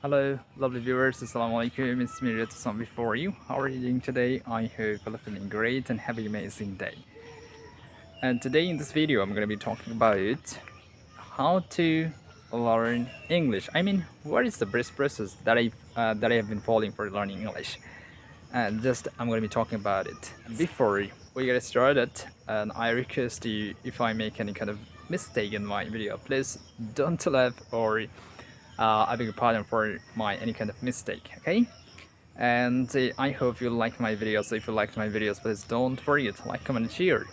Hello, lovely viewers. Assalamu alaikum. It's me, Ritsam, before you. How are you doing today? I hope you're feeling great and have an amazing day. And today in this video, I'm going to be talking about how to learn English. What is the best process that I have been following for learning English? And just I'm going to be talking about it. Before we get started, and I request you, if I make any kind of mistake in my video, please don't laugh or I beg your pardon for my any kind of mistake, okay? And I hope you like my videos. If you liked my videos, please don't forget to like, comment, and share.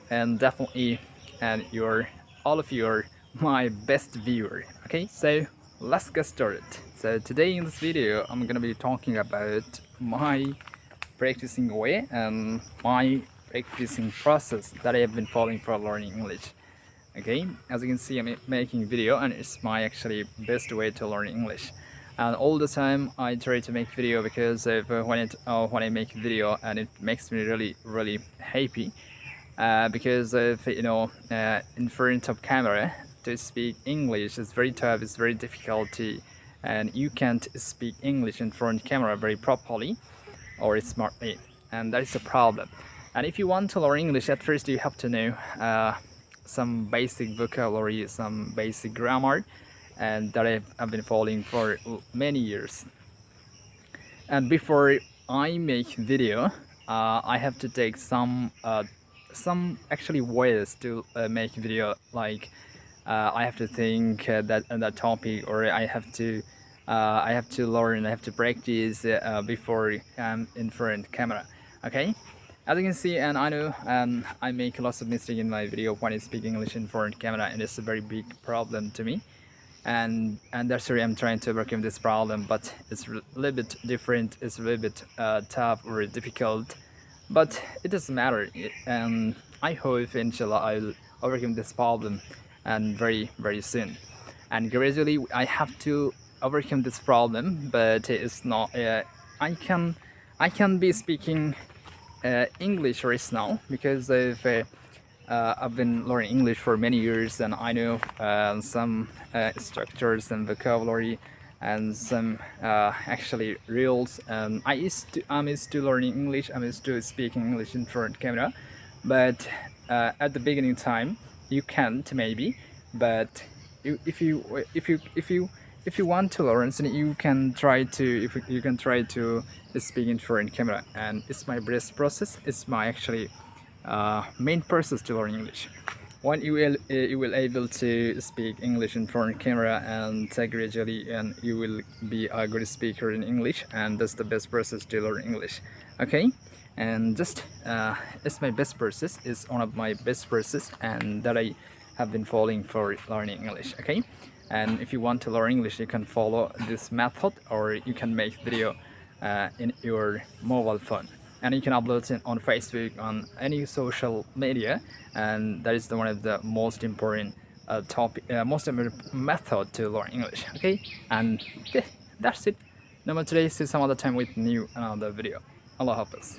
And definitely, and you're all of you are my best viewer, okay? So let's get started. So today in this video, I'm gonna be talking about my practicing way and my practicing process that I have been following for learning English. Okay, as you can see, I'm making video and it's my actually best way to learn English. And all the time I try to make video because when I make video, and it makes me really happy because if in front of camera to speak English is very tough, it's very difficult and you can't speak English in front of camera very properly or smartly, and that is a problem. And if you want to learn English, at first you have to know some basic vocabulary, some basic grammar, and that I've been following for many years. And before I make video, I have to take some actually ways to make video. Like I have to think that topic, or I have to learn, I have to practice before I'm in front camera. Okay, as you can see, and I know I make lots of mistakes in my video when I speak English in front camera, and it's a very big problem to me. And that's why I'm trying to overcome this problem, but it's a little bit different, it's a little bit tough or difficult, but it doesn't matter. And I hope inshallah I'll overcome this problem and very soon. And gradually I have to overcome this problem, but it's not I can be speaking English right now because I've been learning English for many years, and I know some structures and vocabulary and some actually rules. I'm used to learning English. I'm used to speaking English in front of camera, but at the beginning time you can't maybe. But if you want to learn, then you can try to you can try to speak in front of camera, and it's my best process. It's my actually main process to learn English. When you will able to speak English in front of camera, and gradually and you will be a good speaker in English, and that's the best process to learn English. Okay, and just it's my best process. It's one of my best process, and that I have been following for learning English. Okay, and if you want to learn English, you can follow this method, or you can make video in your mobile phone, and you can upload it on Facebook, on any social media, and that is one of the most important most important method to learn English. Okay, and yeah, that's it. No more today. See you some other time with new another video. Allah Hafiz.